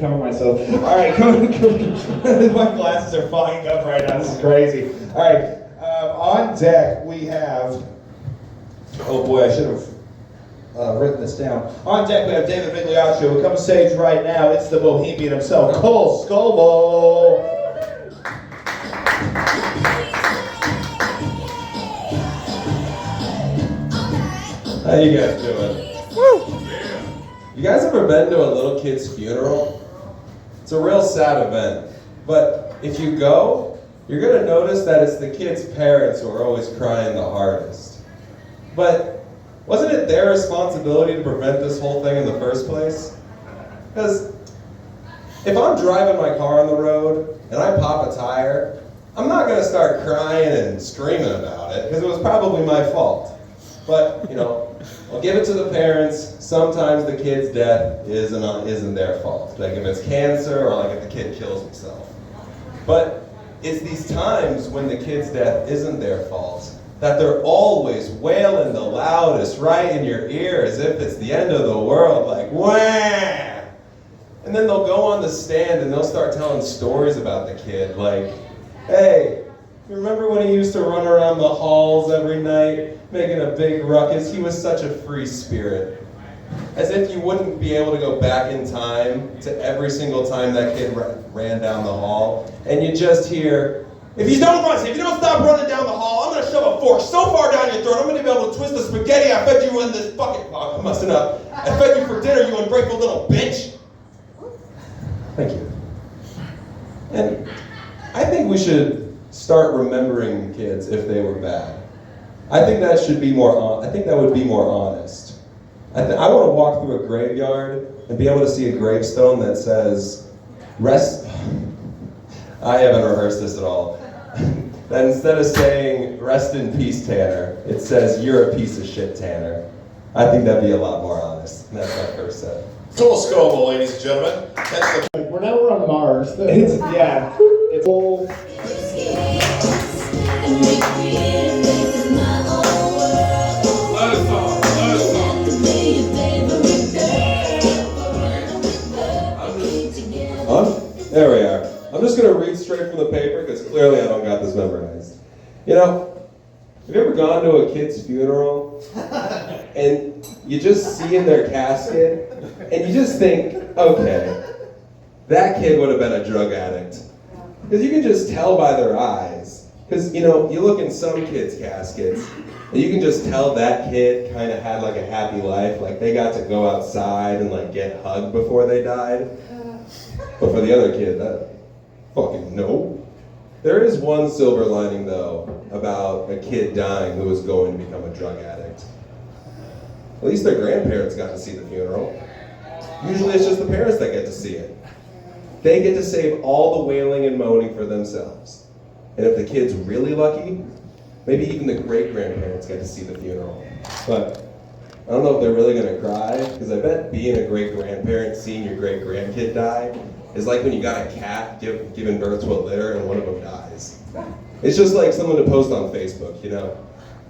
cover myself. All right, my glasses are fogging up right now. This is crazy. All right, on deck we have. Oh boy, I should have written this down. On deck we have David Migliaccio, who comes to stage right now. It's the Bohemian himself, Cole Scoble. How you guys doing? Woo! You guys ever been to a little kid's funeral? It's a real sad event, but if you go, you're gonna notice that it's the kid's parents who are always crying the hardest. But wasn't it their responsibility to prevent this whole thing in the first place? Because if I'm driving my car on the road and I pop a tire, I'm not gonna start crying and screaming about it, because it was probably my fault. But, you know, I'll give it to the parents. Sometimes the kid's death isn't their fault. Like if it's cancer or like if the kid kills himself. But it's these times when the kid's death isn't their fault that they're always wailing the loudest right in your ear as if it's the end of the world, like wah! And then they'll go on the stand and they'll start telling stories about the kid, like, hey, you remember when he used to run around the halls every night, making a big ruckus? He was such a free spirit. As if you wouldn't be able to go back in time to every single time that kid ran down the hall, and you just hear, if you don't stop running down the hall, I'm gonna shove a fork so far down your throat, I'm gonna be able to twist the spaghetti I fed you in this bucket. Oh, I'm messing up. I fed you for dinner, you ungrateful little bitch. Thank you. And I think we should start remembering kids if they were bad. I think that would be more honest. I want to walk through a graveyard and be able to see a gravestone that says, rest. I haven't rehearsed this at all. That instead of saying, rest in peace, Tanner, it says, you're a piece of shit, Tanner. I think that'd be a lot more honest. And that's my first set. Cole Scoble, ladies and gentlemen. We're on Mars. It's full. There we are. I'm just going to read straight from the paper because clearly I don't got this memorized. You know, have you ever gone to a kid's funeral and you just see in their casket and you just think, okay, that kid would have been a drug addict. Because you can just tell by their eyes. Because, you know, you look in some kids' caskets and you can just tell that kid kind of had like a happy life. Like they got to go outside and like get hugged before they died. But for the other kid, that fucking no. There is one silver lining though about a kid dying who is going to become a drug addict. At least their grandparents got to see the funeral. Usually it's just the parents that get to see it. They get to save all the wailing and moaning for themselves. And if the kid's really lucky, maybe even the great-grandparents get to see the funeral. But I don't know if they're really gonna cry, because I bet being a great-grandparent, seeing your great-grandkid die, is like when you got a cat giving birth to a litter and one of them dies. It's just like someone to post on Facebook, you know?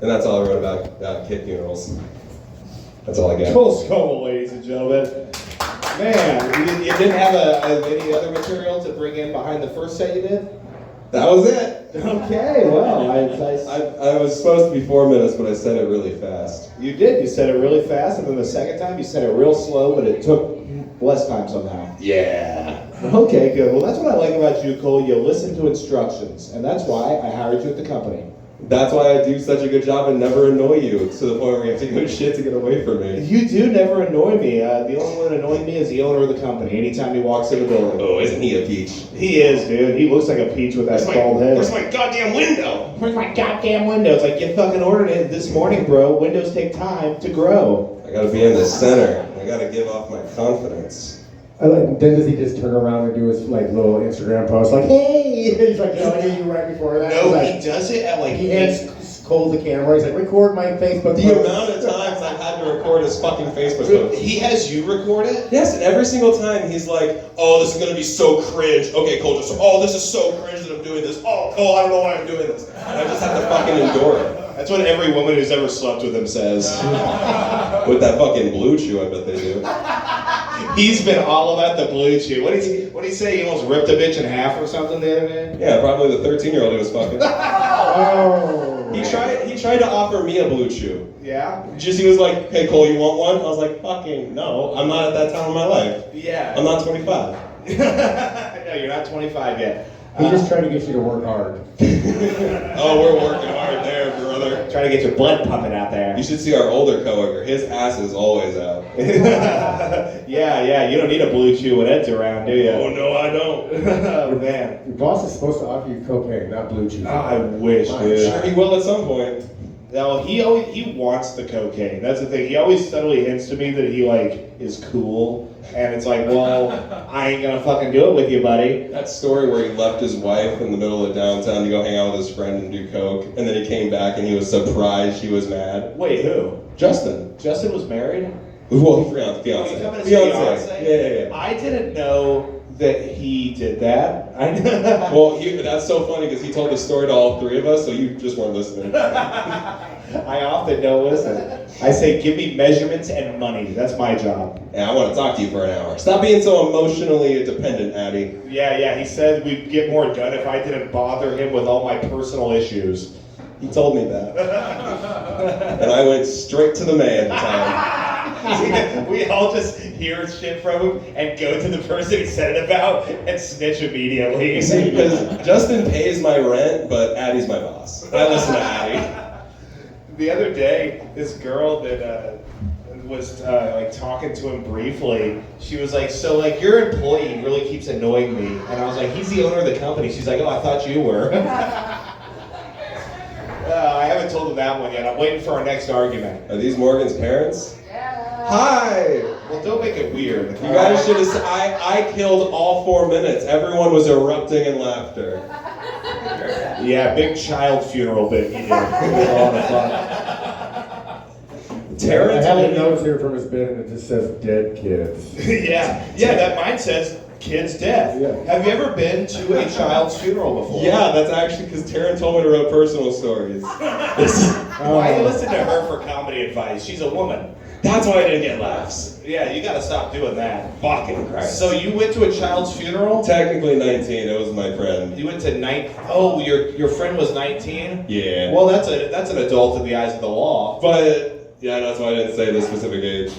And that's all I wrote about kid funerals. That's all I got. Cole Scoble, ladies and gentlemen. Man, you didn't have any other material to bring in behind the first set you did? That was it. Okay, well, I was supposed to be 4 minutes, but I said it really fast. You did. You said it really fast, and then the second time you said it real slow, but it took less time somehow. Yeah. Okay, good. Well, that's what I like about you, Cole. You listen to instructions, and that's why I hired you at the company. That's why I do such a good job and never annoy you to the point where you have to go shit to get away from me. You do never annoy me. The only one annoying me is the owner of the company anytime he walks in the building. Oh, isn't he a peach? He is, dude. He looks like a peach with that bald head. Where's my goddamn window? Where's my goddamn window? It's like, you fucking ordered it this morning, bro. Windows take time to grow. I gotta be in the center. I gotta give off my confidence. Then does he just turn around and do his like little Instagram post like, hey? He's like, I hear you right before that. No, like, he does it at like he hands Cole the camera. He's like, record my Facebook The post. amount of times I've had to record his fucking Facebook post. He has you record it? Yes, and every single time he's like, oh, this is gonna be so cringe. Okay, Cole, this is so cringe that I'm doing this. Oh, Cole, I don't know why I'm doing this. And I just have to fucking endure it. That's what every woman who's ever slept with him says. With that fucking blue chew, I bet they do. He's been all about the blue chew. What did he say? He almost ripped a bitch in half or something the other day? Yeah, probably the 13-year-old he was fucking. Oh. He tried to offer me a blue chew. Yeah? Just he was like, hey Cole, you want one? I was like, fucking no, I'm not at that time of my life. Yeah. I'm not 25. No, you're not 25 yet. He's just trying to get you to work hard. Oh, we're working hard there, brother. Trying to get your blood pumping out there. You should see our older coworker. His ass is always out. Yeah, you don't need a blue chew when Ed's around, do you? Oh no, I don't. Oh, man. Your boss is supposed to offer you cocaine, not blue chew. Oh, I wish, I'm dude. sure he will at some point. No, he wants the cocaine. That's the thing. He always subtly hints to me that he like is cool, and it's like, well, I ain't gonna fucking do it with you, buddy. That story where he left his wife in the middle of downtown to go hang out with his friend and do coke, and then he came back and he was surprised she was mad. Wait, who? Justin. Justin was married? Well, he fiance. Oh, you coming to Fiance. Yeah. I didn't know that he did that. Well, that's so funny because he told the story to all three of us, so you just weren't listening. I often don't listen. I say, give me measurements and money. That's my job. Yeah, I want to talk to you for an hour. Stop being so emotionally dependent, Addie. Yeah. He said we'd get more done if I didn't bother him with all my personal issues. He told me that. And I went straight to the man at the time. We all just hear shit from him and go to the person he said it about and snitch immediately. See, because Justin pays my rent, but Addie's my boss. I listen to Addie. The other day, this girl that was like talking to him briefly, she was like, so like your employee really keeps annoying me. And I was like, he's the owner of the company. She's like, oh, I thought you were. I haven't told him that one yet. I'm waiting for our next argument. Are these Morgan's parents? Hi! Well, don't make it weird. You guys should have I killed all 4 minutes. Everyone was erupting in laughter. Yeah, big child funeral bit you did. It was a lot of fun. Terrence, I have a note here from his bit and it just says dead kids. Yeah, that mine says kid's death. Yeah. Have you ever been to a child's funeral before? Yeah, that's actually because Taryn told me to write personal stories. Why listen to her for comedy advice? She's a woman. That's why I didn't get laughs. Yeah, you gotta stop doing that. Fucking Christ. So you went to a child's funeral? Technically 19, it was my friend. You went to Oh, your friend was 19? Yeah. Well, that's an adult in the eyes of the law. But, yeah, that's why I didn't say the specific age.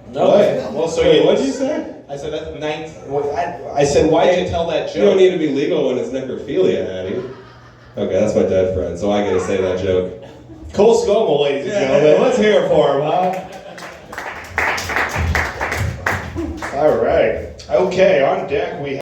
Okay. Well, so Wait, what'd you say? I said that's 19. I said, why'd you tell that joke? You don't need to be legal when it's necrophilia, Addie. Okay, that's my dead friend, so I get to say that joke. Cole Scoble, ladies and gentlemen. Let's hear it for him, huh? All right. Okay, on deck we have